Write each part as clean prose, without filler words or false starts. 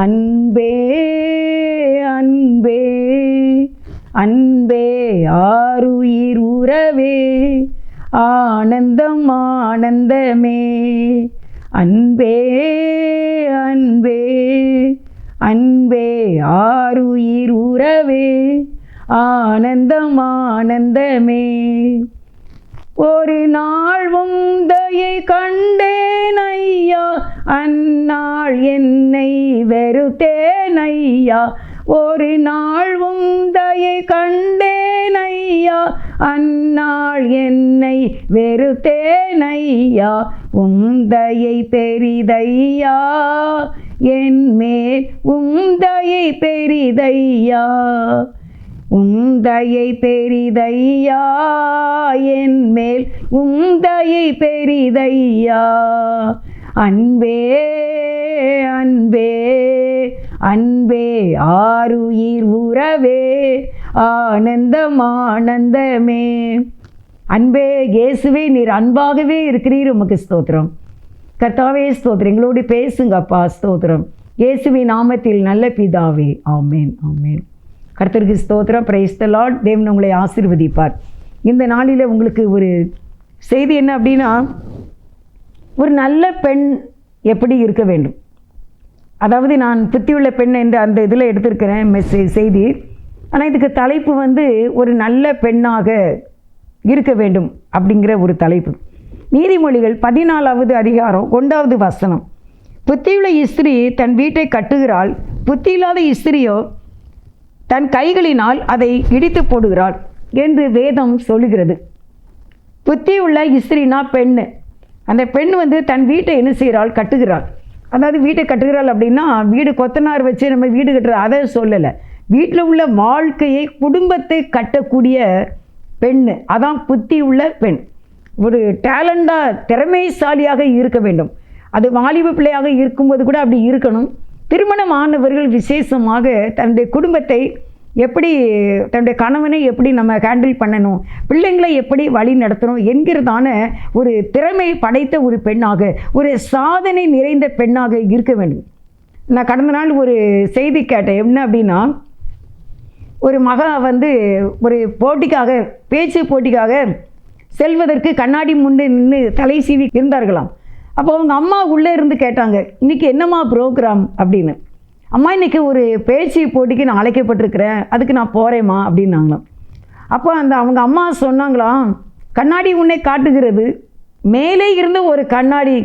அன்பே அன்பே அன்பே ஆருயிர் உறவே ஆனந்தம் ஆனந்தமே. அன்பே அன்பே அன்பே ஆருயிர் உறவே ஆனந்தம் ஆனந்தமே. ஒரு நாள் உந்தையை கண்டேன் ஐயா, அந்நாள் என்னை வெறுத்தேன் ஐயா. ஒரு நாள் உந்தையை கண்டேன் ஐயா, அந்நாள் என்னை வெறுத்தேன் ஐயா. உந்தையை பெரிதையா என் மேல், உந்தையை பெரிதையா. உந்தையை பெரிதையா என் மேல், உந்தையை பெரிதையா. அன்பே அன்பே அன்பே ஆருயிர் உறவே ஆனந்தம் ஆனந்தமே. அன்பே இயேசுவே, நீர் அன்பாகவே இருக்கிறீர், உமக்கு ஸ்தோத்திரம். கர்த்தாவே ஸ்தோத்திரம், எங்களோடு பேசுங்கப்பா. ஸ்தோத்திரம் இயேசுவின் நாமத்தில் நல்ல பிதாவே, ஆமேன் ஆமேன். கர்த்தருக்கு ஸ்தோத்திரம். Praise the Lord. தேவன் உங்களை ஆசீர்வதிப்பார். இந்த நாளில் உங்களுக்கு ஒரு செய்தி என்ன அப்படின்னா, ஒரு நல்ல பெண் எப்படி இருக்க வேண்டும். அதாவது நான் புத்தியுள்ள பெண் என்று அந்த இதில் எடுத்திருக்கிறேன் செய்தி. ஆனால் இதுக்கு தலைப்பு வந்து ஒரு நல்ல பெண்ணாக இருக்க வேண்டும் அப்படிங்கிற ஒரு தலைப்பு. நீதிமொழிகள் 14வது அதிகாரம் 1வது வசனம். புத்தியுள்ள ஸ்திரீ தன் வீட்டை கட்டுகிறாள், புத்தி இல்லாத ஸ்திரியோ தன் கைகளினால் அதை இடித்து போடுகிறாள் என்று வேதம் சொல்லுகிறது. புத்தி உள்ள ஸ்திரீனா பெண்ணு. அந்த பெண் வந்து தன் வீட்டை என்ன செய்கிறாள், கட்டுகிறாள். அதாவது வீட்டை கட்டுகிறாள் அப்படின்னா வீடு கொத்தனார் வச்சு நம்ம வீடு கட்டுறது அதை சொல்லலை. வீட்டில் உள்ள வாழ்க்கையை, குடும்பத்தை கட்டக்கூடிய பெண்ணு, அதான் புத்தி உள்ள பெண். ஒரு டேலண்டாக, திறமைசாலியாக இருக்க வேண்டும். அது வாலிப பிள்ளையாக இருக்கும்போது கூட அப்படி இருக்கணும். திருமணம் ஆனவர்கள் விசேஷமாக தன்னுடைய குடும்பத்தை எப்படி, தன்னுடைய கணவனை எப்படி நம்ம ஹேண்டில் பண்ணணும், பிள்ளைங்களை எப்படி வழி நடத்தணும் என்கிறதான ஒரு திறமை படைத்த ஒரு பெண்ணாக, ஒரு சாதனை நிறைந்த பெண்ணாக இருக்க வேண்டும். நான் கடந்த நாள் ஒரு செய்தி கேட்டேன். என்ன அப்படின்னா, ஒரு மகா வந்து ஒரு போட்டிக்காக, பேச்சு போட்டிக்காக செல்வதற்கு கண்ணாடி முன்னே நின்று தலை சீவி இருந்தார்களாம். அப்போ அவங்க அம்மா உள்ளே இருந்து கேட்டாங்க, இன்றைக்கி என்னம்மா ப்ரோக்ராம் அப்படின்னு. அம்மா, இன்றைக்கி ஒரு பேச்சு போட்டிக்கு நான் அழைக்கப்பட்டிருக்கிறேன், அதுக்கு நான் போகிறேம்மா அப்படின்னாங்களாம். அப்போ அவங்க அம்மா சொன்னாங்களாம், கண்ணாடி உன்னை காட்டுகிறது, மேலே இருந்து ஒரு கண்ணாடி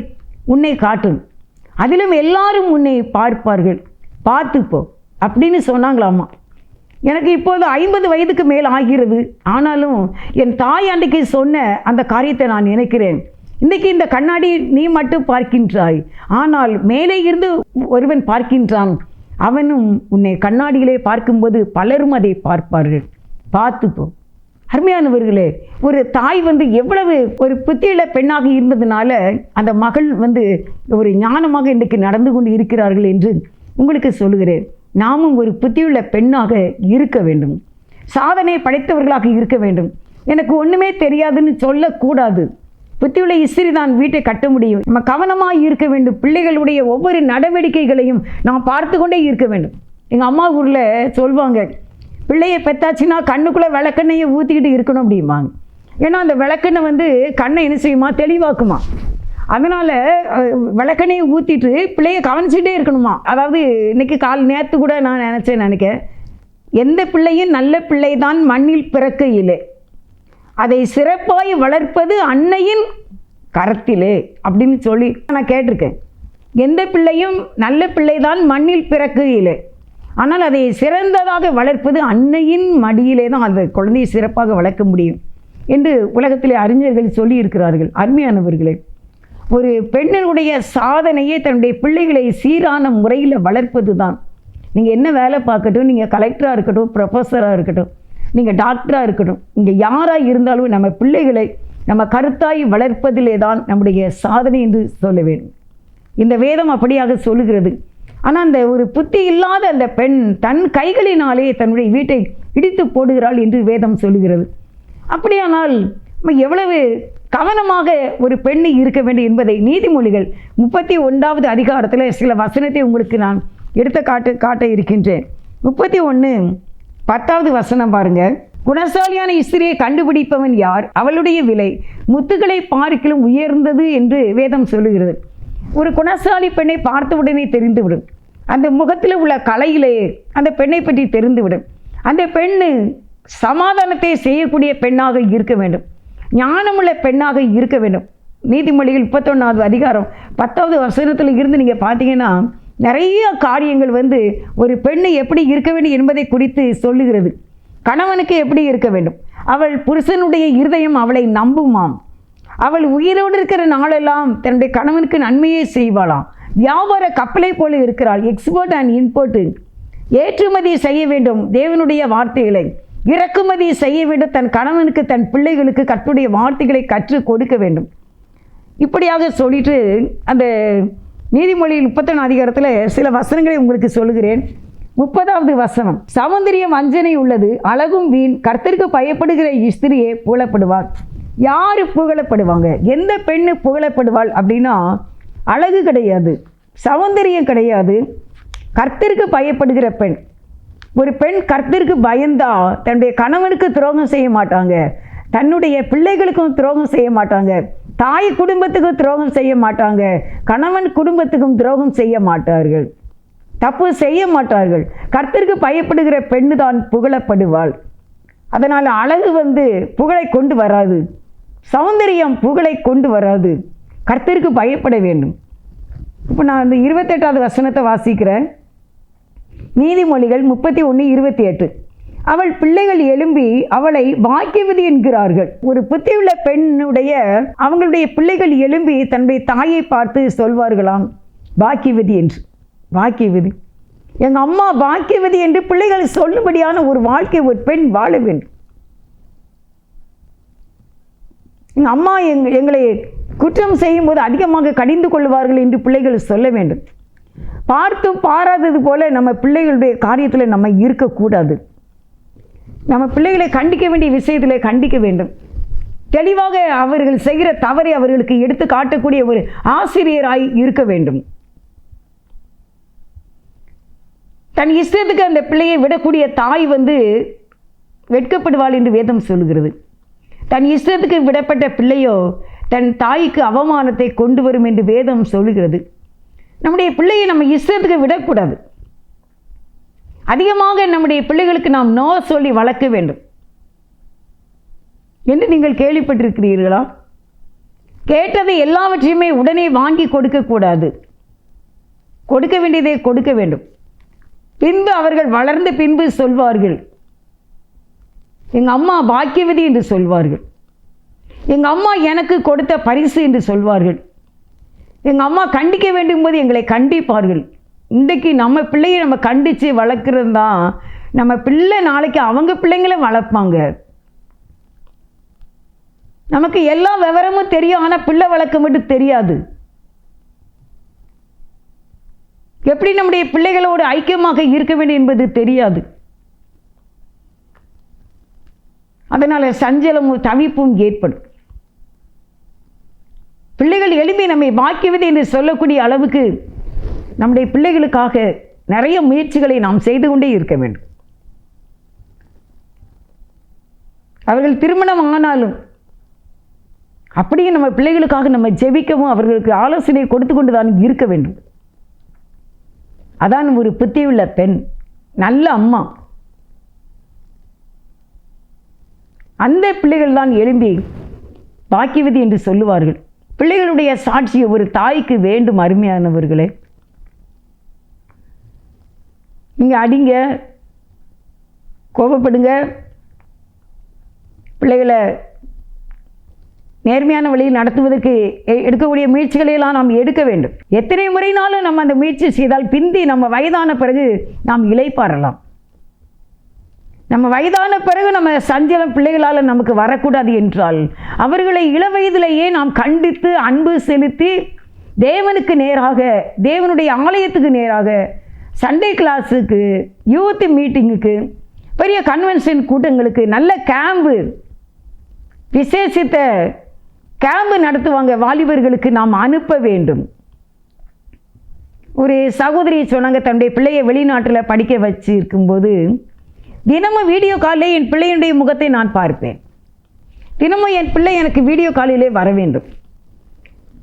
உன்னை காட்டும், அதிலும் எல்லாரும் உன்னை பார்ப்பார்கள், பார்த்துப்போ அப்படின்னு சொன்னாங்களாம்மா. எனக்கு இப்போது 50 வயதுக்கு மேல் ஆகிறது. ஆனாலும் என் தாய் அன்றைக்கு சொன்ன அந்த காரியத்தை நான் நினைக்கிறேன். இன்றைக்கி இந்த கண்ணாடி நீ மட்டும் பார்க்கின்றாய், ஆனால் மேலே இருந்து ஒருவன் பார்க்கின்றான், அவனும் உன்னை கண்ணாடியிலே பார்க்கும்போது பலரும் அதை பார்ப்பார்கள், பார்த்துப்போ. அருமையானவர்களே, ஒரு தாய் வந்து எவ்வளவு ஒரு புத்தியுள்ள பெண்ணாக இருந்ததுனால அந்த மகள் வந்து ஒரு ஞானமாக இன்றைக்கு நடந்து கொண்டு இருக்கிறார்கள் என்று உங்களுக்கு சொல்லுகிறேன். நாமும் ஒரு புத்தியுள்ள பெண்ணாக இருக்க வேண்டும், சாதனை படைத்தவர்களாக இருக்க வேண்டும். எனக்கு ஒன்றுமே தெரியாதுன்னு சொல்லக்கூடாது. புத்தியுள்ள ஸ்திரீ தான் வீட்டை கட்ட முடியும். நம்ம கவனமாக இருக்க வேண்டும். பிள்ளைகளுடைய ஒவ்வொரு நடவடிக்கைகளையும் நாம் பார்த்து கொண்டே இருக்க வேண்டும். எங்கள் அம்மா ஊரில் சொல்லுவாங்க, பிள்ளையை பெற்றாச்சுன்னா கண்ணுக்குள்ளே விளக்கெண்ணையை ஊற்றிக்கிட்டு இருக்கணும் அப்படிம்பாங்க. ஏன்னா அந்த விளக்கெண்ணெய் வந்து கண்ணை என்ன செய்யுமா, தெளிவாக்குமா. அதனால் விளக்கெண்ணையை ஊற்றிட்டு பிள்ளையை கவனிச்சுட்டே இருக்கணுமா. அதாவது இன்றைக்கி நேற்று கூட நான் நினச்சேன், எந்த பிள்ளையும் நல்ல பிள்ளை தான் மண்ணில் பிறக்கையிலே, அதை சிறப்பாய் வளர்ப்பது அன்னையின் கரத்திலே அப்படின்னு சொல்லி நான் கேட்டிருக்கேன். எந்த பிள்ளையும் நல்ல பிள்ளை தான் மண்ணில் பிறக்கையிலே, ஆனால் அதை சிறந்ததாக வளர்ப்பது அன்னையின் மடியிலே தான் அந்த குழந்தையை சிறப்பாக வளர்க்க முடியும் என்று உலகத்திலே அறிஞர்கள் சொல்லி இருக்கிறார்கள். அருமையானவர்களே, ஒரு பெண்ணினுடைய சாதனையை தன்னுடைய பிள்ளைகளை சீரான முறையில் வளர்ப்பது தான். நீங்கள் என்ன வேலை பார்க்கட்டும், நீங்கள் கலெக்டராக இருக்கட்டும், ப்ரொஃபஸராக இருக்கட்டும், நீங்கள் டாக்டராக இருக்கட்டும், இங்கே யாராக இருந்தாலும் நம்ம பிள்ளைகளை நம்ம கருத்தாய் வளர்ப்பதிலே தான் நம்முடைய சாதனை என்று சொல்ல வேண்டும். இந்த வேதம் அப்படியாக சொல்லுகிறது. ஆனால் அந்த ஒரு புத்தி இல்லாத அந்த பெண் தன் கைகளினாலே தன்னுடைய வீட்டை இடித்து போடுகிறாள் என்று வேதம் சொல்லுகிறது. அப்படியானால் நம்ம எவ்வளவு கவனமாக ஒரு பெண் இருக்க வேண்டும் என்பதை நீதிமொழிகள் 31வது அதிகாரத்தில் சில வசனத்தை உங்களுக்கு நான் எடுத்து காட்ட இருக்கின்றேன். 31:10 பாருங்கள். குணசாலியான ஸ்திரியை கண்டுபிடிப்பவன் யார்? அவளுடைய விலை முத்துக்களை பார்க்கிலும் உயர்ந்தது என்று வேதம் சொல்லுகிறது. ஒரு குணசாலி பெண்ணை பார்த்த உடனே தெரிந்துவிடும். அந்த முகத்தில் உள்ள கலையிலே அந்த பெண்ணை பற்றி தெரிந்துவிடும். அந்த பெண்ணு சமாதானத்தை செய்யக்கூடிய பெண்ணாக இருக்க வேண்டும், ஞானமுள்ள பெண்ணாக இருக்க வேண்டும். நீதிமொழிகள் 31:10 இருந்து நீங்கள் பார்த்தீங்கன்னா நிறைய காரியங்கள் ஒரு பெண்ணு எப்படி இருக்க வேண்டும் என்பதை குறித்து சொல்லுகிறது. கணவனுக்கு எப்படி இருக்க வேண்டும்? அவள் புருஷனுடைய இருதயம் அவளை நம்புமாம். அவள் உயிரோடு இருக்கிற நாளெல்லாம் தன்னுடைய கணவனுக்கு நன்மையை செய்வாளாம். வியாபார கப்பலை போல இருக்கிறாள். எக்ஸ்போர்ட் அண்ட் இம்போர்ட், ஏற்றுமதி செய்ய வேண்டும் தேவனுடைய வார்த்தைகளை, இறக்குமதி செய்ய வேண்டும் தன் கணவனுக்கு தன் பிள்ளைகளுக்கு கர்த்தருடைய வார்த்தைகளை கற்றுக் கொடுக்க வேண்டும். இப்படியாக சொல்லிட்டு அந்த நீதிமொழி 31 சில வசனங்களை உங்களுக்கு சொல்லுகிறேன். 30 சௌந்தரியம் வஞ்சனை உள்ளது, அழகும் வீண், கர்த்தருக்கு பயப்படுகிற ஸ்திரியே புகழப்படுவார். யார் புகழப்படுவாங்க? எந்த பெண்ணு புகழப்படுவாள் அப்படின்னா, அழகு கிடையாது, சௌந்தரியம் கிடையாது, கர்த்தருக்கு பயப்படுகிற பெண். ஒரு பெண் கர்த்தருக்கு பயந்தா தன்னுடைய கணவனுக்கு துரோகம் செய்ய மாட்டாங்க, தன்னுடைய பிள்ளைகளுக்கும் துரோகம் செய்ய மாட்டாங்க, தாய் குடும்பத்துக்கும் துரோகம் செய்ய மாட்டாங்க, கணவன் குடும்பத்துக்கும் துரோகம் செய்ய மாட்டார்கள், தப்பு செய்ய மாட்டார்கள். கர்த்தருக்கு பயப்படுகிற பெண்ணு தான் புகழப்படுவாள். அதனால் அழகு புகழை கொண்டு வராது, சௌந்தரியம் புகழை கொண்டு வராது. கர்த்தருக்கு பயப்பட வேண்டும். இப்போ நான் இந்த 28 வாசிக்கிறேன். நீதிமொழிகள் 31:28. அவள் பிள்ளைகள் எழும்பி அவளை பாக்கியவதி என்கிறார்கள். ஒரு புத்தியுள்ள பெண்ணுடைய அவங்களுடைய பிள்ளைகள் எழும்பி தன்னுடைய தாயை பார்த்து சொல்வார்களாம் பாக்கியவதி என்று. பாக்கியவதி, எங்கள் அம்மா பாக்கியவதி என்று பிள்ளைகள் சொல்லும்படியான ஒரு வாழ்க்கை ஒரு பெண் வாழ வேண்டும். எங்கள் அம்மா எங்களை குற்றம் செய்யும் போது அதிகமாக கடிந்து கொள்வார்கள் என்று பிள்ளைகள் சொல்ல வேண்டும். பார்த்தும் பாராதது போல நம்ம பிள்ளைகளுடைய காரியத்தில் நம்ம இருக்கக்கூடாது. நம்ம பிள்ளைகளை கண்டிக்க வேண்டிய விஷயத்தில் கண்டிக்க வேண்டும். தெளிவாக அவர்கள் செய்கிற தவறை அவர்களுக்கு எடுத்து காட்டக்கூடிய ஒரு ஆசிரியராய் இருக்க வேண்டும். தன் இஷ்டத்துக்கு அந்த பிள்ளையை விடக்கூடிய தாய் வெட்கப்படுவாள் என்று வேதம் சொல்லுகிறது. தன் இஷ்டத்துக்கு விடப்பட்ட பிள்ளையோ தன் தாய்க்கு அவமானத்தை கொண்டு வரும் என்று வேதம் சொல்லுகிறது. நம்முடைய பிள்ளையை நம்ம இஷ்டத்துக்கு விடக்கூடாது. அதிகமாக நம்முடைய பிள்ளைகளுக்கு நாம் நோ சொல்லி வளர்க்க வேண்டும் என்று நீங்கள் கேள்விப்பட்டிருக்கிறீர்களா? கேட்டதை எல்லாவற்றையுமே உடனே வாங்கி கொடுக்கக்கூடாது. கொடுக்க வேண்டியதை கொடுக்க வேண்டும். பின்பு அவர்கள் வளர்ந்த பின்பு சொல்வார்கள், எங்கள் அம்மா பாக்கியவதி என்று சொல்வார்கள், எங்கள் அம்மா எனக்கு கொடுத்த பரிசு என்று சொல்வார்கள், எங்கள் அம்மா கண்டிக்க வேண்டும் போது எங்களை கண்டிப்பார்கள். இன்றைக்கு நம்ம பிள்ளையை நம்ம கண்டித்து வளர்க்குறது தான் நம்ம பிள்ளை நாளைக்கு அவங்க பிள்ளைங்கள வளர்ப்பாங்க. நமக்கு எல்லா விவரமும் தெரியும், ஆனால் பிள்ளை வளர்க்க மட்டும் தெரியாது. எப்படி நம்முடைய பிள்ளைகளோடு ஐக்கியமாக இருக்க வேண்டும் என்பது தெரியாது. அதனால் சஞ்சலமும் தவிப்பும் ஏற்படும். பிள்ளைகள் எழுப்பி நம்மை பாக்கியவதி என்று சொல்லக்கூடிய அளவுக்கு நம்முடைய பிள்ளைகளுக்காக நிறைய முயற்சிகளை நாம் செய்து கொண்டே இருக்க வேண்டும். அவர்கள் திருமணம் ஆனாலும் அப்படியே நம்ம பிள்ளைகளுக்காக நம்ம ஜெபிக்கவும் அவர்களுக்கு ஆலோசனை கொடுத்து கொண்டு தான் இருக்க வேண்டும். அதான் ஒரு புத்தியுள்ள பெண், நல்ல அம்மா. அந்த பிள்ளைகள் தான் எழும்பி பாக்கியவதி என்று சொல்லுவார்கள். பிள்ளைகளுடைய சாட்சி ஒரு தாய்க்கு வேண்டும். அருமையானவர்களே, நீங்கள் அடிங்க, கோபப்படுங்க, பிள்ளைகளை நேர்மையான வழியில் நடத்துவதற்கு எடுக்கக்கூடிய முயற்சிகளையெல்லாம் நாம் எடுக்க வேண்டும். எத்தனை முறைனாலும் நம்ம அந்த முயற்சி செய்தால் பிந்தி நம்ம வயதான பிறகு நாம் இளைப்பாறலாம். நம்ம வயதான பிறகு நம்ம சஞ்சலம் பிள்ளைகளால் நமக்கு வரக்கூடாது என்றால் அவர்களை இளவயதிலேயே நாம் கண்டித்து அன்பு செலுத்தி தேவனுக்கு நேராக, தேவனுடைய ஆலயத்துக்கு நேராக, சண்டே கிளாஸுக்கு, யூத் மீட்டிங்குக்கு, பெரிய கன்வென்ஷன் கூட்டங்களுக்கு, நல்ல கேம்பு, விசேஷித்த கேம்பு நடத்துவாங்க வாலிபர்களுக்கு நாம் அனுப்ப வேண்டும். ஒரு சகோதரி சொன்னாங்க, தன்னுடைய பிள்ளையை வெளிநாட்டில் படிக்க வச்சு இருக்கும்போது தினமும் வீடியோ காலிலே என் பிள்ளையினுடைய முகத்தை நான் பார்ப்பேன். தினமும் என் பிள்ளை எனக்கு வீடியோ காலிலே வர வேண்டும்.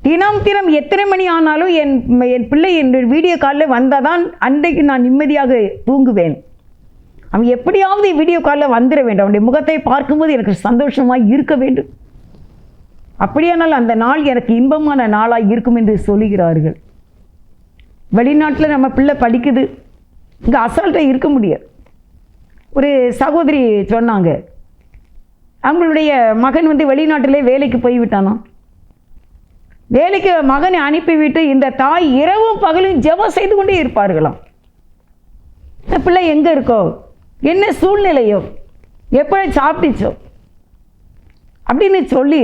தினம் எத்தனை மணி ஆனாலும் என் பிள்ளை என் வீடியோ காலில் வந்தால் தான் அன்றைக்கு நான் நிம்மதியாக தூங்குவேன். அவன் எப்படியாவது வீடியோ காலில் வந்துட வேண்டும். அவனுடைய முகத்தை பார்க்கும்போது எனக்கு சந்தோஷமாக இருக்க வேண்டும். அப்படியானால் அந்த நாள் எனக்கு இன்பமான நாளாக இருக்கும் என்று சொல்லுகிறார்கள். வெளிநாட்டில் நம்ம பிள்ளை படிக்குது, இங்கே அசால்ட்டாக இருக்க முடியாது. ஒரு சகோதரி சொன்னாங்க, அவங்களுடைய மகன் வெளிநாட்டிலே வேலைக்கு போய்விட்டானோ. வேலைக்கு மகனை அனுப்பிவிட்டு இந்த தாய் இரவும் பகலும் ஜெபம் செய்து கொண்டே இருப்பார்களாம். இந்த பிள்ளை எங்கே இருக்கோ, என்ன சூழ்நிலையோ, எப்படி சாப்பிட்டுச்சோ அப்படின்னு சொல்லி,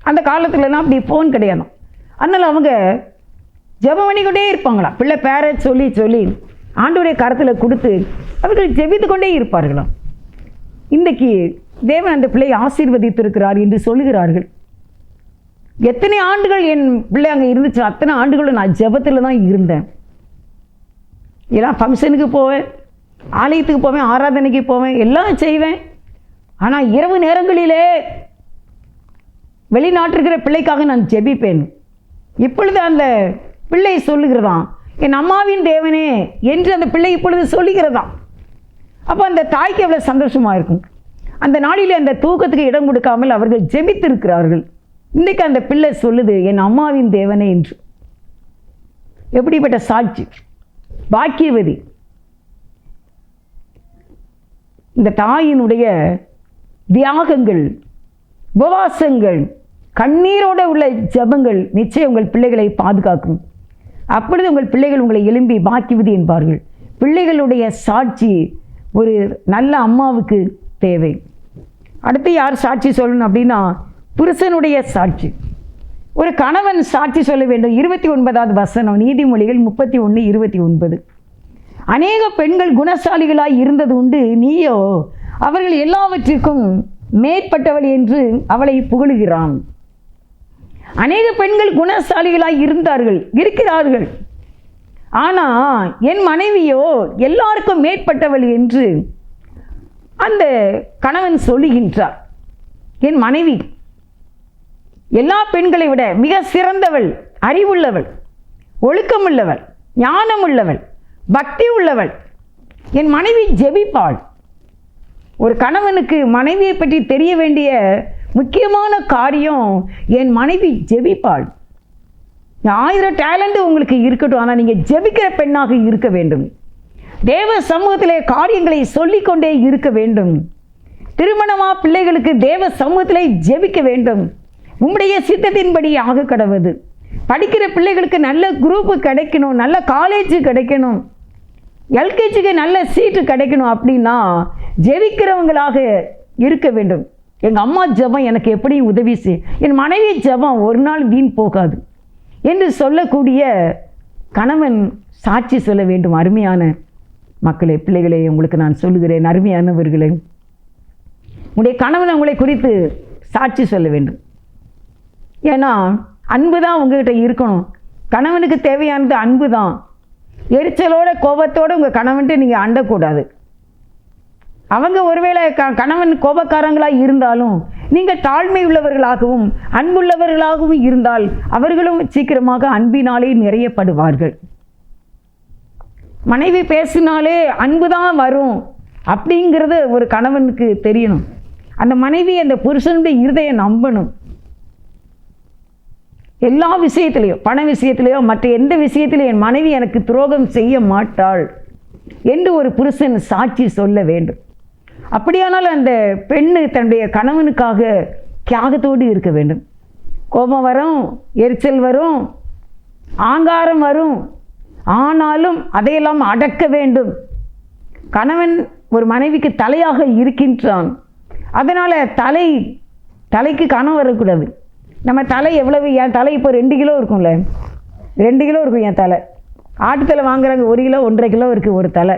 அந்த காலத்துலலாம் அப்படி ஃபோன் கிடையாது. அதனால் அவங்க ஜெபம் பண்ணிக்கொண்டே இருப்பாங்களாம். பிள்ளை பேரை சொல்லி சொல்லி ஆண்டவருடைய கரத்தில் கொடுத்து அவர்கள் ஜெபித்து கொண்டே இருப்பார்களாம். இன்றைக்கு தேவன் அந்த பிள்ளையை ஆசீர்வதித்திருக்கிறார் என்று சொல்லுகிறார்கள். எத்தனை ஆண்டுகள் என் பிள்ளை அங்கே இருந்துச்சு, அத்தனை ஆண்டுகளும் நான் ஜெபத்தில் தான் இருந்தேன். எல்லாம் ஃபங்க்ஷனுக்கு போவேன், ஆலயத்துக்கு போவேன், ஆராதனைக்கு போவேன், எல்லாம் செய்வேன். ஆனால் இரவு நேரங்களிலே வெளிநாட்டிருக்கிற பிள்ளைக்காக நான் ஜெபிப்பேன். இப்பொழுது அந்த பிள்ளை சொல்லுகிறதாம், என் அம்மாவின் தேவனே என்று அந்த பிள்ளை இப்பொழுது சொல்லுகிறதாம். அப்போ அந்த தாய்க்கு எவ்வளோ சந்தோஷமாக இருக்கும். அந்த நாளில் அந்த தூக்கத்துக்கு இடம் கொடுக்காமல் அவர்கள் ஜெபித்திருக்கிறார்கள். இன்றைக்கு அந்த பிள்ளை சொல்லுது, என் அம்மாவின் தேவனே என்று. எப்படிப்பட்ட சாட்சி, பாக்கியவதி. இந்த தாயினுடைய தியாகங்கள், உபவாசங்கள், கண்ணீரோடு உள்ள ஜெபங்கள் நிச்சயம் உங்கள் பிள்ளைகளை பாதுகாக்கும். அப்பொழுது உங்கள் பிள்ளைகள் உங்களை எழும்பி பாக்கியவதி என்பார்கள். பிள்ளைகளுடைய சாட்சி ஒரு நல்ல அம்மாவுக்கு தேவை. அடுத்து யார் சாட்சி சொல்லணும் அப்படின்னா, புருஷனுடைய சாட்சி. ஒரு கணவன் சாட்சி சொல்ல வேண்டும். 29வது வசனம், நீதிமொழிகள் 31:29. அநேக பெண்கள் குணசாலிகளாய் இருந்தது உண்டு, நீயோ அவர்கள் எல்லாவற்றிற்கும் மேற்பட்டவள் என்று அவளை புகழுகிறான். அநேக பெண்கள் குணசாலிகளாய் இருக்கிறார்கள். ஆனால் என் மனைவியோ எல்லாருக்கும் மேற்பட்டவள் என்று அந்த கணவன் சொல்லுகின்றார். என் மனைவி எல்லா பெண்களை விட மிக சிறந்தவள், அறிவுள்ளவள், ஒழுக்கமுள்ளவள், ஞானமுள்ளவள், பக்தி உள்ளவள். என் மனைவி ஜெபிப்பாள். ஒரு கணவனுக்கு மனைவியை பற்றி தெரிய வேண்டிய முக்கியமான காரியம், என் மனைவி ஜெபிப்பாள். 1000 டேலண்ட் உங்களுக்கு இருக்கட்டும், ஆனால் நீங்கள் ஜெபிக்கிற பெண்ணாக இருக்க வேண்டும். தேவ சமூகத்திலே காரியங்களை சொல்லிக்கொண்டே இருக்க வேண்டும். திருமணமா பிள்ளைகளுக்கு தேவ சமூகத்திலே ஜெபிக்க வேண்டும். உம்முடைய சித்தத்தின்படி ஆக கடவுது. படிக்கிற பிள்ளைகளுக்கு நல்ல குரூப்பு கிடைக்கணும், நல்ல காலேஜ் கிடைக்கணும், எல்கேஜிக்கு நல்ல சீட்டு கிடைக்கணும் அப்படின்னா ஜெபிக்கிறவங்களாக இருக்க வேண்டும். எங்கள் அம்மா ஜெபம் எனக்கு எப்படி உதவி செய், என் மனைவி ஜெபம் ஒரு நாள் வீண் போகாது என்று சொல்லக்கூடிய கணவன் சாட்சி சொல்ல வேண்டும். அருமையான மக்களே, பிள்ளைகளே, உங்களுக்கு நான் சொல்லுகிறேன், அருமையானவர்களே, உங்களுடைய கணவன் உங்களை குறித்து சாட்சி சொல்ல வேண்டும். ஏன்னா அன்பு தான் உங்ககிட்ட இருக்கணும். கணவனுக்கு தேவையானது அன்பு தான். எரிச்சலோட கோபத்தோடு உங்கள் கணவன்ட்டு நீங்கள் அண்டக்கூடாது. அவங்க ஒருவேளை கணவன் கோபக்காரங்களாக இருந்தாலும் நீங்கள் தாழ்மை உள்ளவர்களாகவும் அன்புள்ளவர்களாகவும் இருந்தால் அவர்களும் சீக்கிரமாக அன்பினாலே நிறையப்படுவார்கள். மனைவி பேசினாலே அன்பு தான் வரும் அப்படிங்கிறது ஒரு கணவனுக்கு தெரியணும். அந்த மனைவி அந்த புருஷனுடைய இருதயம் நம்பணும். எல்லா விஷயத்திலையும், பண விஷயத்திலையோ மற்ற எந்த விஷயத்திலையும் என் மனைவி எனக்கு துரோகம் செய்ய மாட்டாள் என்று ஒரு புருஷன் சாட்சி சொல்ல வேண்டும். அப்படியானால் அந்த பெண்ணு தன்னுடைய கணவனுக்காக தியாகத்தோடு இருக்க வேண்டும். கோபம் வரும், எரிச்சல் வரும், ஆங்காரம் வரும், ஆனாலும் அதையெல்லாம் அடக்க வேண்டும். கணவன் ஒரு மனைவிக்கு தலையாக இருக்கின்றான். அதனால் தலைக்கு கனம் வரக்கூடாது. நம்ம தலை எவ்வளவு, என் தலை இப்போ 2 கிலோ இருக்கும்ல, 2 கிலோ இருக்கும் என் தலை. ஆட்டுத்தலை வாங்குறாங்க 1 கிலோ 1.5 கிலோ இருக்குது ஒரு தலை.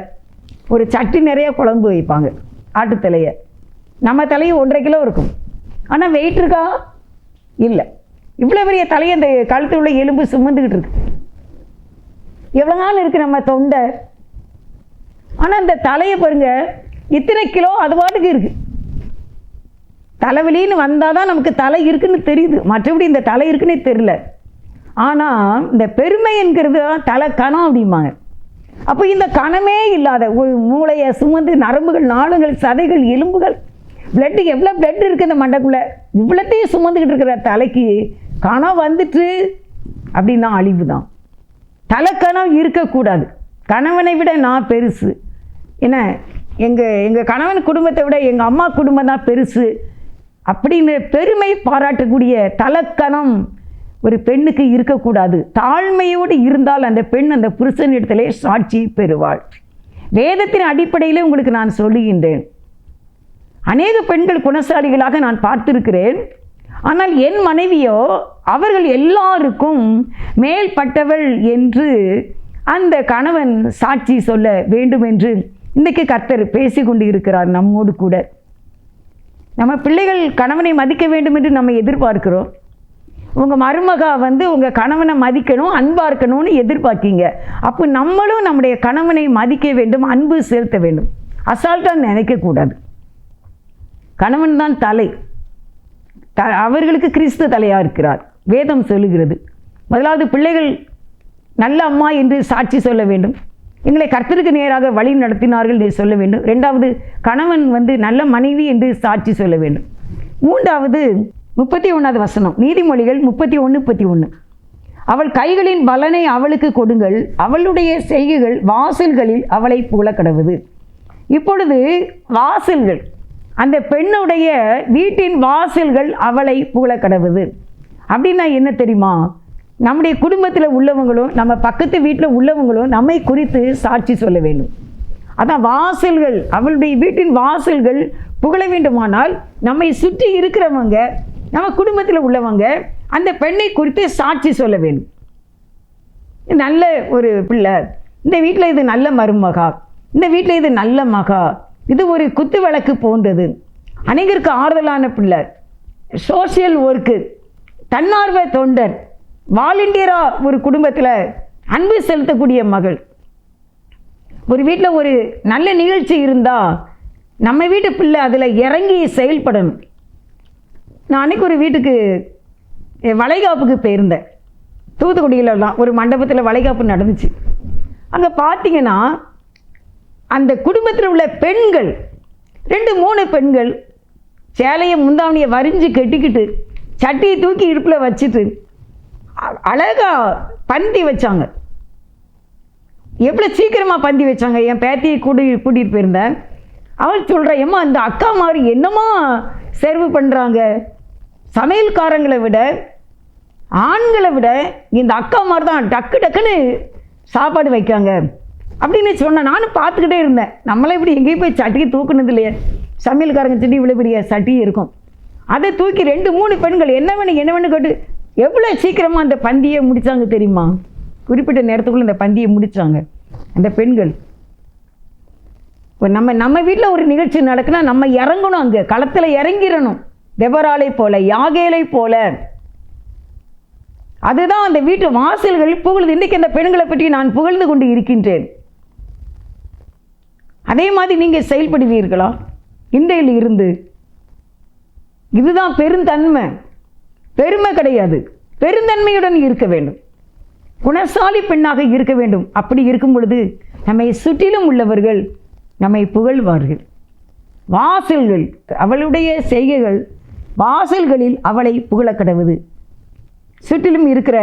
ஒரு சட்டி நிறைய குழம்பு வைப்பாங்க ஆட்டுத்தலையை. நம்ம தலையும் 1.5 கிலோ இருக்கும். ஆனால் வெயிட் இருக்கா? இல்லை. இவ்வளோ பெரிய தலையை அந்த கழுத்து உள்ள எலும்பு சுமந்துக்கிட்டு இருக்கு. எவ்வளோ நாள் இருக்குது நம்ம தொண்டை. ஆனால் இந்த தலையை பாருங்க, இத்தனை கிலோ அது பாட்டுக்கு இருக்குது. தலைவலின்னு வந்தால் தான் நமக்கு தலை இருக்குன்னு தெரியுது, மற்றபடி இந்த தலை இருக்குன்னே தெரியல. ஆனால் இந்த பெருமை என்கிறது தான் தலை கணம் அப்படிம்பாங்க. அப்போ இந்த கணமே இல்லாத ஒரு மூளையை சுமந்து நரம்புகள், நாளங்கள், சதைகள், எலும்புகள், பிளட்டு, எவ்வளோ பிளட் இருக்குது இந்த மண்டைக்குள்ளே, இவ்வளோத்தையும் சுமந்துக்கிட்டு இருக்கிற தலைக்கு கணம் வந்துட்டு அப்படின்னா அழிவு தான். தலைக்கணம் இருக்கக்கூடாது. கணவனை விட நான் பெருசு, என்ன எங்கள் கணவன் குடும்பத்தை விட எங்கள் அம்மா குடும்பம் தான் பெருசு அப்படின்னு பெருமை பாராட்டக்கூடிய தலைக்கணம் ஒரு பெண்ணுக்கு இருக்கக்கூடாது. தாழ்மையோடு இருந்தால் அந்த பெண் அந்த புருஷன் இடத்திலே சாட்சி பெறுவாள். வேதத்தின் அடிப்படையிலே உங்களுக்கு நான் சொல்லுகின்றேன். அநேக பெண்கள் குணசாலிகளாக நான் பார்த்திருக்கிறேன். ஆனால் என் மனைவியோ அவர்கள் எல்லாருக்கும் மேல்பட்டவள் என்று அந்த கணவன் சாட்சி சொல்ல வேண்டும் என்று இன்றைக்கு கர்த்தர் பேசி கொண்டு இருக்கிறார் நம்மோடு கூட. நம்ம பிள்ளைகள் கணவனை மதிக்க வேண்டும் என்று நம்ம எதிர்பார்க்கிறோம். உங்கள் மருமகா உங்கள் கணவனை மதிக்கணும், அன்பாக இருக்கணும்னு எதிர்பார்க்கீங்க. அப்போ நம்மளும் நம்முடைய கணவனை மதிக்க வேண்டும், அன்பு செலுத்த வேண்டும். அசால்ட்டாக நினைக்கக்கூடாது. கணவன் தான் தலை. அவர்களுக்கு கிறிஸ்து தலையாக இருக்கிறார். வேதம் சொல்லுகிறது. முதலாவது பிள்ளைகள் நல்ல அம்மா என்று சாட்சி சொல்ல வேண்டும். எங்களை கர்த்தருக்கு நேராக வழி நடத்தினார்கள் என்று சொல்ல வேண்டும். ரெண்டாவது கணவன் நல்ல மனைவி என்று சாட்சி சொல்ல வேண்டும். மூன்றாவது 31வது வசனம், நீதிமொழிகள் 31:31. அவள் கைகளின் பலனை அவளுக்கு கொடுங்கள், அவளுடைய செய்கைகள் வாசல்களில் அவளை புகழ கடவுது. இப்பொழுது வாசல்கள், அந்த பெண்ணுடைய வீட்டின் வாசல்கள் அவளை புகழ கடவுது. அப்படின்னா என்ன தெரியுமா? நம்முடைய குடும்பத்தில் உள்ளவங்களும் நம்ம பக்கத்து வீட்டில் உள்ளவங்களும் நம்மை குறித்து சாட்சி சொல்ல வேண்டும். அதான் வாசல்கள், அவளுடைய வீட்டின் வாசல்கள் புகழ வேண்டுமானால் நம்மை சுற்றி இருக்கிறவங்க, நம்ம குடும்பத்தில் உள்ளவங்க அந்த பெண்ணை குறித்து சாட்சி சொல்ல வேண்டும். நல்ல ஒரு பிள்ளை, இந்த வீட்டில் இது நல்ல மருமகா, இந்த வீட்டில் இது நல்ல மகா, இது ஒரு குத்து விளக்கு போன்றது, அநேகருக்கு ஆறுதலான பிள்ளை, சோசியல் ஒர்க்கு, தன்னார்வ தொண்டர், வாலண்டியராக ஒரு குடும்பத்தில் அன்பு செலுத்தக்கூடிய மகள். ஒரு வீட்டில் ஒரு நல்ல நிகழ்ச்சி இருந்தால் நம்ம வீட்டு பிள்ளை அதில் இறங்கி செயல்படணும். நான் அன்றைக்கி ஒரு வீட்டுக்கு வளைகாப்புக்கு போயிருந்தேன். தூத்துக்குடியிலலாம் ஒரு மண்டபத்தில் வளைகாப்பு நடந்துச்சு. அங்கே பார்த்தீங்கன்னா அந்த குடும்பத்தில் உள்ள பெண்கள் 2-3 பெண்கள் சேலையை முந்தாவணியை வரிஞ்சு கட்டிக்கிட்டு சட்டியை தூக்கி இடுப்பில் வச்சுட்டு அழகாக பந்தி வச்சாங்க. எவ்வளோ சீக்கிரமாக பந்தி வச்சாங்க. என் பேத்தியை கூட்டிகிட்டு போயிருந்தேன். அவள் சொல்கிறேன், ஏம்மா இந்த அக்கா மாதிரி என்னம்மா சர்வ் பண்ணுறாங்க, சமையல்காரங்களை விட ஆண்களை விட இந்த அக்கா மாதிரி தான் டக்கு டக்குன்னு சாப்பாடு வைக்காங்க அப்படின்னு சொன்னேன். நானும் பார்த்துக்கிட்டே இருந்தேன். நம்மளே இப்படி எங்கேயும் போய் சட்டியை தூக்குனது இல்லையே. சமையல்காரங்க சட்டி இவ்வளோ பெரிய சட்டி இருக்கும், அதை தூக்கி 2-3 பெண்கள் என்ன வேணும் கேட்டு எவ்வளோ சீக்கிரமாக அந்த பந்தியை முடித்தாங்க தெரியுமா? குறிப்பிட்ட நேரத்துக்குள்ளே அந்த பந்தியை முடித்தாங்க அந்த பெண்கள். நம்ம வீட்டில் ஒரு நிகழ்ச்சி நடக்குன்னா நம்ம இறங்கணும், அங்கே களத்தில் இறங்கிடணும். தெபராலை போல, யாகேலை போல. அதுதான் அந்த வீட்டு வாசல்கள் புகழ்ந்து. இன்றைக்கு அந்த பெண்களை பற்றி நான் புகழ்ந்து கொண்டு இருக்கின்றேன். அதே மாதிரி நீங்கள் செயல்படுவீர்களா இன்றையில் இருந்து? இதுதான் பெருந்தன்மை, பெருமை கிடையாது. பெருந்தன்மையுடன் இருக்க வேண்டும், குணசாலி பெண்ணாக இருக்க வேண்டும். அப்படி இருக்கும் பொழுது நம்மை சுற்றிலும் உள்ளவர்கள் நம்மை புகழ்வார்கள். வாசல்கள், அவளுடைய செய்கைகள் வாசல்களில் அவளை புகழ கடவுது. சுற்றிலும் இருக்கிற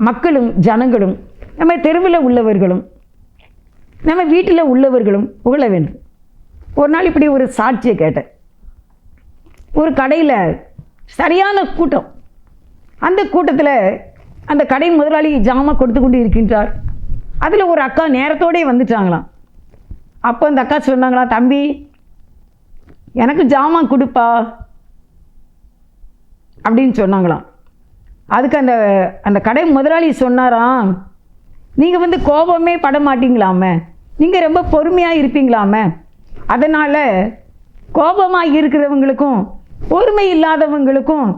மக்களும் ஜனங்களும், நம்ம தெருவில் உள்ளவர்களும், நம்ம வீட்டில் உள்ளவர்களும் புகழ வேண்டும். ஒரு நாள் இப்படி ஒரு சாட்சியை கேட்டேன். ஒரு கடையில் சரியான கூட்டம். அந்த கூட்டத்தில் அந்த கடை முதலாளி ஜாமான் கொடுத்து கொண்டு இருக்கின்றார். அதில் ஒரு அக்கா நேரத்தோடே வந்துட்டாங்களாம். அப்போ அந்த அக்கா சொன்னாங்களாம், தம்பி எனக்கு ஜாமான் கொடுப்பா அப்படின்னு சொன்னாங்களாம். அதுக்கு அந்த கடை முதலாளி சொன்னாராம், நீங்கள் கோபமே பட மாட்டீங்களாமே, நீங்கள் ரொம்ப பொறுமையாக இருப்பீங்களாமே, அதனால் கோபமாக இருக்கிறவங்களுக்கும் பொறுமை இல்லாதவங்களுக்கும்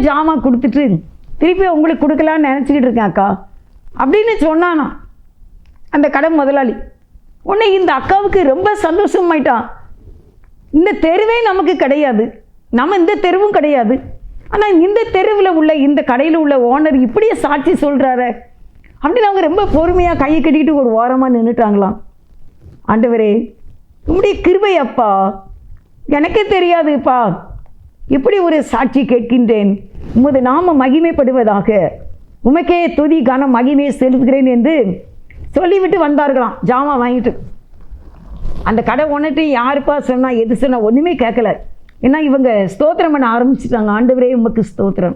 ஜாமான் கொடுத்துட்டு திருப்பி உங்களுக்கு கொடுக்கலான்னு நினச்சிக்கிட்டு இருக்கேன் அக்கா அப்படின்னு சொன்னானா அந்த கடை முதலாளி. உடனே இந்த அக்காவுக்கு ரொம்ப சந்தோஷமாயிட்டான். இந்த தெருவே நமக்கு கிடையாது, நம்ம இந்த தெருவும் கிடையாது, ஆனால் இந்த தெருவில் உள்ள இந்த கடையில் உள்ள ஓனர் இப்படியே சாட்சி சொல்கிறாரு அப்படின்னு அவங்க ரொம்ப பொறுமையாக கையை கட்டிக்கிட்டு ஒரு ஓரமாக நின்றுட்டாங்களாம். ஆண்டவரே உம்முடைய கிருபை அப்பா, எனக்கே தெரியாதுப்பா, இப்படி ஒரு சாட்சி கேட்கின்றேன், உமது நாம மகிமைப்படுவதாக, உமக்கே துதி கனம் மகிமையை செலுத்துகிறேன் என்று சொல்லிவிட்டு வந்தார்களாம் ஜாமான் வாங்கிட்டு. அந்த கடை ஒன்றுட்டு யாருப்பா சொன்னா எது சொன்னால் ஒன்றுமே கேட்கல. ஏன்னா இவங்க ஸ்தோத்திரம் பண்ண ஆரம்பிச்சுட்டாங்க. ஆண்டவரே உமக்கு ஸ்தோத்திரம்.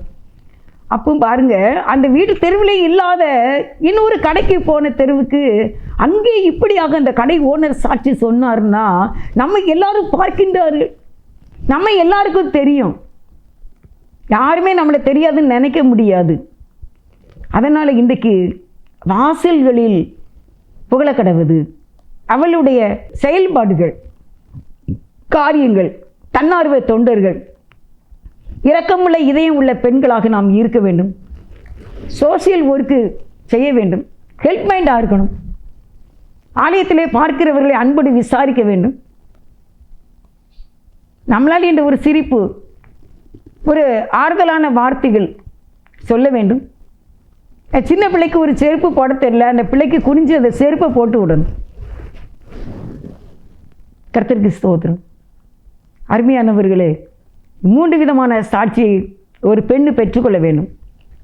அப்போ பாருங்க, அந்த வீடு தெருவில் இல்லாத இன்னொரு கடைக்கு போன தெருவுக்கு அங்கே இப்படியாக அந்த கடை ஓனர் சாட்சி சொன்னார்னா நம்ம எல்லாரும் பார்க்கின்றார்கள், நம்ம எல்லாருக்கும் தெரியும், யாருமே நம்மளை தெரியாதுன்னு நினைக்க முடியாது. அதனால் இன்றைக்கு வாசல்களில் புகழ கடவுது அவளுடைய செயல்பாடுகள், காரியங்கள், தன்னார்வ தொண்டர்கள், இரக்கமுள்ள இதயம் உள்ள பெண்களாக நாம் இருக்க வேண்டும். சோசியல் ஒர்க்கு செய்ய வேண்டும், ஹெல்ப் மைண்டாக இருக்கணும், ஆலயத்திலே பார்க்கிறவர்களை அன்போடு விசாரிக்க வேண்டும். நம்மளால் என்ற ஒரு சிரிப்பு, ஒரு ஆறுதலான வார்த்தைகள் சொல்ல வேண்டும். சின்ன பிள்ளைக்கு ஒரு செருப்பு போட தெரியல, அந்த பிள்ளைக்கு குனிஞ்சு அந்த செருப்பை போட்டு விடணும். கர்த்தருக்கு ஸ்தோத்திரம். அருமையானவர்களே, 3 விதமான சாட்சியை ஒரு பெண்ணு பெற்றுக்கொள்ள வேண்டும்.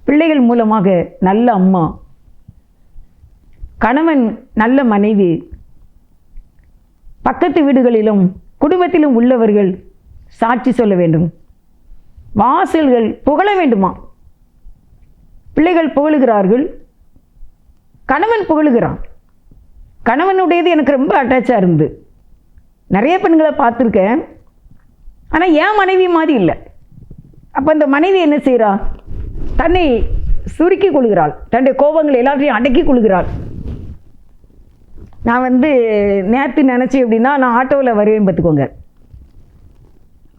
பிள்ளைகள் மூலமாக நல்ல அம்மா, கணவன் நல்ல மனைவி, பக்கத்து வீடுகளிலும் குடும்பத்திலும் உள்ளவர்கள் சாட்சி சொல்ல வேண்டும். வாசல்கள் புகழ வேண்டுமா? பிள்ளைகள் புகழுகிறார்கள், கணவன் புகழுகிறான். கணவனுடையது எனக்கு ரொம்ப அட்டாச்சாக இருந்து நிறைய பெண்களை பார்த்துருக்கேன். ஆனால் என் மனைவி மாதிரி இல்லை. அப்போ அந்த மனைவி என்ன செய்கிறா? தன்னை சுருக்கி கொள்கிறாள், தன்னுடைய கோபங்கள் எல்லாத்தையும் அடக்கி கொள்கிறாள். நான் நேற்று நினச்சேன் எப்படின்னா, நான் ஆட்டோவில் வருவேன் பார்த்துக்கோங்க.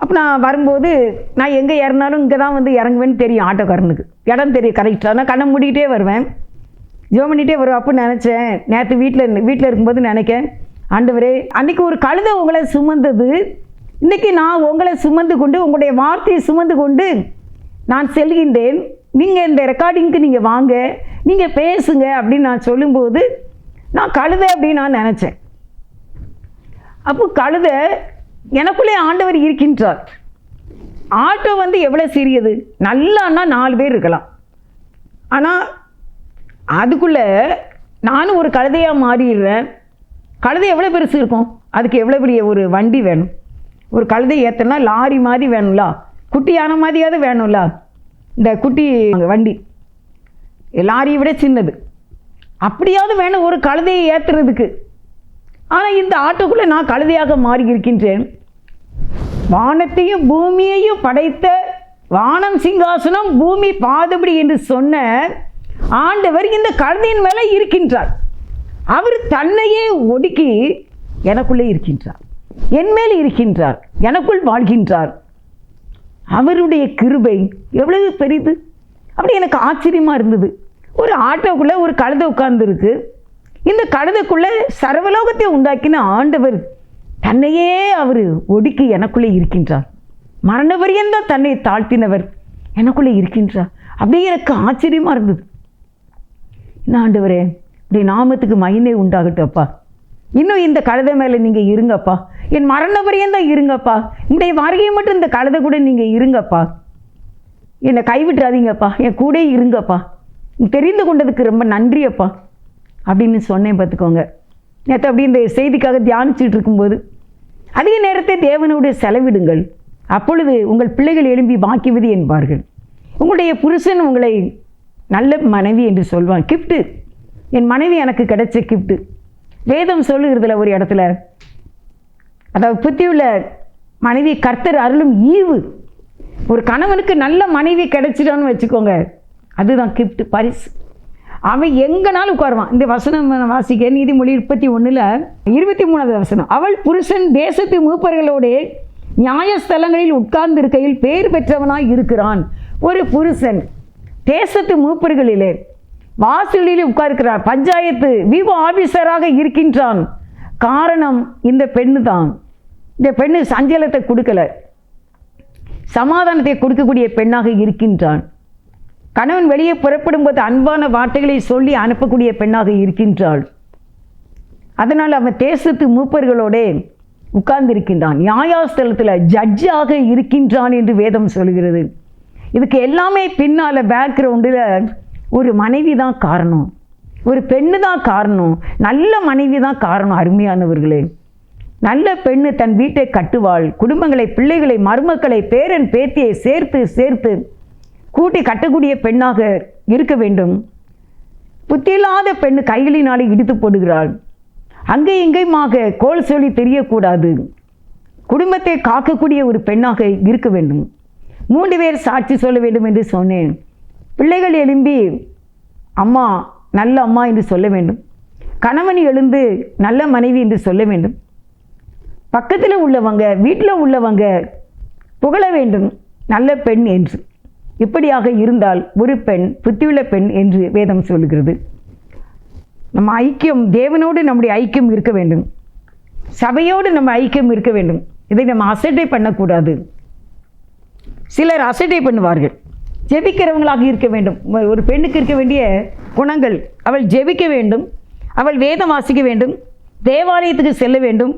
அப்போ நான் வரும்போது நான் எங்கே இறங்கினாலும் இங்கே தான் இறங்குவேன்னு தெரியும் ஆட்டோக்காரனுக்கு, இடம் தெரியும் கரெக்டாக. நான் கண்ணை மூடிக்கிட்டே வருவேன், ஜோம் பண்ணிகிட்டே வருவேன். அப்போ நினச்சேன், நேற்று வீட்டில் இருக்கும்போது நினைக்கேன், ஆண்டவரே அன்றைக்கி ஒரு கழுதை உங்களை சுமந்தது, இன்றைக்கி நான் உங்களை சுமந்து கொண்டு உங்களுடைய வார்த்தையை சுமந்து கொண்டு நான் செல்கின்றேன், நீங்கள் இந்த ரெக்கார்டிங்க்கு நீங்கள் வாங்க, நீங்கள் பேசுங்க அப்படின்னு நான் சொல்லும்போது நான் கழுதை அப்படின்னு நான் நினச்சேன். அப்போ கழுதை எனக்குள்ளே ஆண்டவர் இருக்கின்றார். ஆட்டோ எவ்வளோ சிறியது, நல்லான்னா 4 பேர் இருக்கலாம். ஆனால் அதுக்குள்ளே நானும் ஒரு கழுதையாக மாறிடுறேன். கழுதை எவ்வளோ பெருசு இருக்கும், அதுக்கு எவ்வளோ பெரிய ஒரு வண்டி வேணும். ஒரு கழுதை ஏற்றனா லாரி மாதிரி வேணும்ல, குட்டி யானை மாதிரியாவது வேணும்ல. இந்த குட்டி வண்டி லாரியை விட சின்னது, அப்படியாவது வேணும் ஒரு கழுதையை ஏற்றுறதுக்கு. ஆனால் இந்த ஆட்டோக்குள்ளே நான் கழுதையாக மாறி இருக்கின்றேன். வானத்தையும் பூமியையும் படைத்த வானம் சிங்காசனம் பூமி பாதபடி என்று சொன்ன ஆண்டவர் இந்த கழுதையின் மேலே இருக்கின்றார். அவர் தன்னையே ஒடுக்கி எனக்குள்ளே இருக்கின்றார், என் மேல் இருக்கின்றார், எனக்குள் வாழ்கின்றார். அவருடைய கிருபை எவ்வளவு பெரிது! அப்படி எனக்கு ஆச்சரியமாக இருந்தது. ஒரு ஆட்டோக்குள்ளே ஒரு கழுதை உட்கார்ந்துருக்கு. இந்த கழுதைக்குள்ளே சர்வலோகத்தை உண்டாக்கின ஆண்டவர் தன்னையே அவர் ஒடுக்கி எனக்குள்ளே இருக்கின்றார். மரண பரியந்தம் தன்னை தாழ்த்தினவர் எனக்குள்ளே இருக்கின்றார். அப்படியே எனக்கு ஆச்சரியமாக இருந்தது. என்ன ஆண்டவரே, இப்படி நாமத்துக்கு மகிமை உண்டாகட்டப்பா, இன்னும் இந்த கழுதை மேலே நீங்கள் இருங்கப்பா, என் மரண பரியந்தம் இருங்கப்பா, உங்களுடைய வருகையை மட்டும் இந்த கழுதை கூட நீங்கள் இருங்கப்பா, என்னை கைவிட்டுறாதீங்கப்பா, என் கூட இருங்கப்பா, தெரிந்து கொண்டதுக்கு ரொம்ப நன்றியப்பா அப்படின்னு சொன்னேன் பார்த்துக்கோங்க. நேற்று அப்படி இந்த செய்திக்காக தியானிச்சுட்டு இருக்கும்போது, அதிக நேரத்தை தேவனோடு செலவிடுங்கள், அப்பொழுது உங்கள் பிள்ளைகள் எழும்பி பாக்கியவதி என்பார்கள். உங்களுடைய புருஷன் உங்களை நல்ல மனைவி என்று சொல்வான். கிஃப்ட்டு, என் மனைவி எனக்கு கிடைச்ச கிஃப்ட்டு. வேதம் சொல்லுகிறதுல ஒரு இடத்துல, அதாவது புத்தியுள்ள மனைவி கர்த்தர் அருளும் ஈவு. ஒரு கணவனுக்கு நல்ல மனைவி கிடைச்சிட்டான்னு வச்சுக்கோங்க, அதுதான் கிஃப்ட், பரிசு. அவன் எங்கனாலும் உட்காருவான். இந்த வசனம் வாசிக்க நீதிமொழி 31:23 வசனம். அவள் புருஷன் தேசத்து மூப்பர்களோடு நியாயஸ்தலங்களில் உட்கார்ந்து இருக்கையில் பேர் பெற்றவனாய் இருக்கிறான். ஒரு புருஷன் தேசத்து மூப்பர்களிலே வாசலில் உட்கார்க்கிறார். பஞ்சாயத்து விவோ ஆபீசராக இருக்கின்றான். காரணம் இந்த பெண்ணு தான். இந்த பெண்ணு சஞ்சலத்தை கொடுக்கல, சமாதானத்தை கொடுக்கக்கூடிய பெண்ணாக இருக்கின்றான். கணவன் வெளியே புறப்படும் போது அன்பான வார்த்தைகளை சொல்லி அனுப்பக்கூடிய பெண்ணாக இருக்கின்றாள். அதனால் அவன் தேசத்து மூப்பர்களோட உட்கார்ந்திருக்கின்றான். நியாயஸ்தலத்தில் ஜட்ஜாக இருக்கின்றான் என்று வேதம் சொல்கிறது. இதுக்கு எல்லாமே பின்னால் பேக்ரவுண்டில் ஒரு மனைவி தான் காரணம், ஒரு பெண்ணு தான் காரணம், நல்ல மனைவி தான் காரணம். அருமையானவர்களே, நல்ல பெண்ணு தன் வீட்டை கட்டுவாள், குடும்பங்களை, பிள்ளைகளை, மருமக்களை, பேரன் பேத்தியை சேர்த்து சேர்த்து கூட்டி கட்டக்கூடிய பெண்ணாக இருக்க வேண்டும். புத்தியில்லாத பெண்ணு கைகளினாலே இடித்து போடுகிறாள். அங்கே இங்கேயுமாக கோல் சொல்லி தெரியக்கூடாது. குடும்பத்தை காக்கக்கூடிய ஒரு பெண்ணாக இருக்க வேண்டும். 3 பேர் சாட்சி சொல்ல வேண்டும் என்று சொன்னேன். பிள்ளைகள் எழும்பி அம்மா நல்ல அம்மா என்று சொல்ல வேண்டும். கணவன் எழுந்து நல்ல மனைவி என்று சொல்ல வேண்டும். பக்கத்தில் உள்ளவங்க, வீட்டில் உள்ளவங்க புகழ வேண்டும் நல்ல பெண் என்று. இப்படியாக இருந்தால் ஒரு பெண் புத்தியுள்ள பெண் என்று வேதம் சொல்கிறது. நம்ம ஐக்கியம், தேவனோடு நம்முடைய ஐக்கியம் இருக்க வேண்டும், சபையோடு நம்ம ஐக்கியம் இருக்க வேண்டும். இதை நம்ம அசட்டை பண்ணக்கூடாது. சிலர் அசட்டை பண்ணுவார்கள். ஜெபிக்கிறவங்களாக இருக்க வேண்டும். ஒரு பெண்ணுக்கு இருக்க வேண்டிய குணங்கள், அவள் ஜெபிக்க வேண்டும், அவள் வேதம் வாசிக்க வேண்டும், தேவாலயத்துக்கு செல்ல வேண்டும்,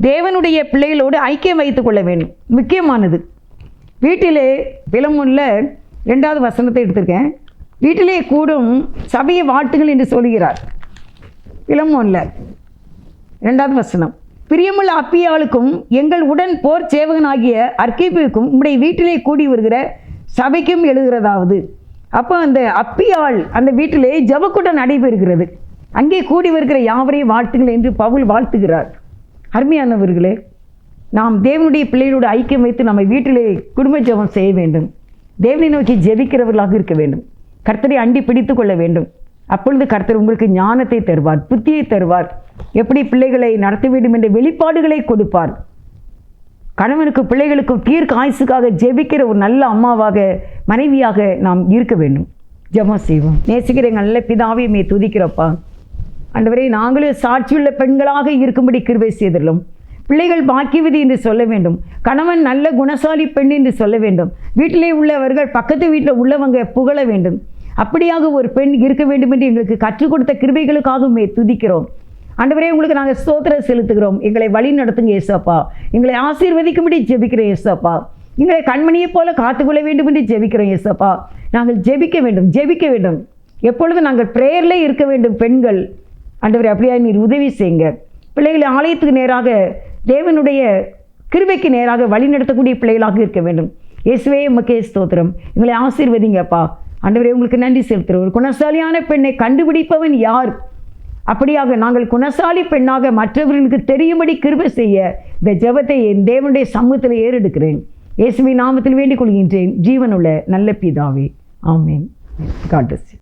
தேவனுடைய பிள்ளைகளோடு ஐக்கியம் வைத்து கொள்ள வேண்டும். முக்கியமானது. வீட்டிலே பிலமோனில் 2வது வசனத்தை எடுத்திருக்கேன். வீட்டிலே கூடும் சபையை வாழ்த்துங்கள் என்று சொல்கிறார். பிலமோனில் 2வது வசனம், பிரியமுள்ள அப்பியாளுக்கும் எங்கள் உடன் போர் சேவகனாகிய அர்க்கிப்புக்கும் உம்முடைய வீட்டிலே கூடி வருகிற சபைக்கும் எழுதுகிறதாவது. அப்போ அந்த அப்பியாள் அந்த வீட்டிலே ஜெபக்கூட்டம் நடைபெறுகிறது. அங்கே கூடி வருகிற யாவரையும் வாழ்த்துங்கள் என்று பவுல் வாழ்த்துகிறார். அருமையானவர்களே, நாம் தேவனுடைய பிள்ளைகளோடு ஐக்கியம் வைத்து நம்ம வீட்டிலே குடும்ப ஜெபம் செய்ய வேண்டும். தேவனை நோக்கி ஜெபிக்கிறவர்களாக இருக்க வேண்டும். கர்த்தரை அண்டி பிடித்து கொள்ள வேண்டும். அப்பொழுது கர்த்தர் உங்களுக்கு ஞானத்தை தருவார், புத்தியை தருவார், எப்படி பிள்ளைகளை நடத்த வேண்டும் என்ற வெளிப்பாடுகளை கொடுப்பார். கணவனுக்கு பிள்ளைகளுக்கும் தீர்க்க ஆயுசுக்காக ஜெபிக்கிற ஒரு நல்ல அம்மாவாக, மனைவியாக நாம் இருக்க வேண்டும். ஜெபம் செய்வோம். நேசிக்கிற நல்ல பிதாவே, மே துதிக்கிறப்பா. ஆண்டவரே, நாங்களும் சாட்சியுள்ள பெண்களாக இருக்கும்படி கிருபை செய்துள்ளோம். பிள்ளைகள் பாக்கியவதி என்று சொல்ல வேண்டும். கணவன் நல்ல குணசாலி பெண் என்று சொல்ல வேண்டும். வீட்டிலே உள்ளவர்கள் பக்கத்து வீட்டில் உள்ளவங்க புகழ வேண்டும். அப்படியாக ஒரு பெண் இருக்க வேண்டும் என்று எங்களுக்கு கற்றுக் கொடுத்த கிருபைகளுக்காகவே துதிக்கிறோம். ஆண்டவரே, உங்களுக்கு நாங்கள் ஸ்தோத்திரம் செலுத்துகிறோம். எங்களை வழி நடத்துங்க ஏசப்பா. எங்களை ஆசீர்வதிக்கும்படி ஜெபிக்கிறோம் ஏசப்பா. எங்களை கண்மணியைப் போல காத்துக்கொள்ள வேண்டும் என்று ஜெபிக்கிறோம் ஏசப்பா. நாங்கள் ஜெபிக்க வேண்டும், ஜெபிக்க வேண்டும். எப்பொழுதும் நாங்கள் ப்ரேயர்லே இருக்க வேண்டும் பெண்கள். ஆண்டவரே, அப்படியா நீர் உதவி செய்யுங்க. பிள்ளைகளை ஆலயத்துக்கு நேராக, தேவனுடைய கிருபைக்கு நேராக வழி நடத்தக்கூடிய பிள்ளைகளாக இருக்க வேண்டும். இயேசுவே, உமக்கே ஸ்தோத்திரம். எங்களை ஆசீர்வதிங்கப்பா. ஆண்டவரே, உங்களுக்கு நன்றி செலுத்துகிறோம். ஒரு குணசாலியான பெண்ணை கண்டுபிடிப்பவன் யார்? அப்படியாக நாங்கள் குணசாலி பெண்ணாக மற்றவர்களுக்கு தெரியும்படி கிருபை செய்ய இந்த ஜெபத்தை என் தேவனுடைய சமூகத்தில் ஏறெடுக்கிறேன். இயேசுவின் நாமத்தில் வேண்டிக் கொள்கின்றேன், ஜீவனுள்ள நல்ல பிதாவே. ஆமென். God bless you.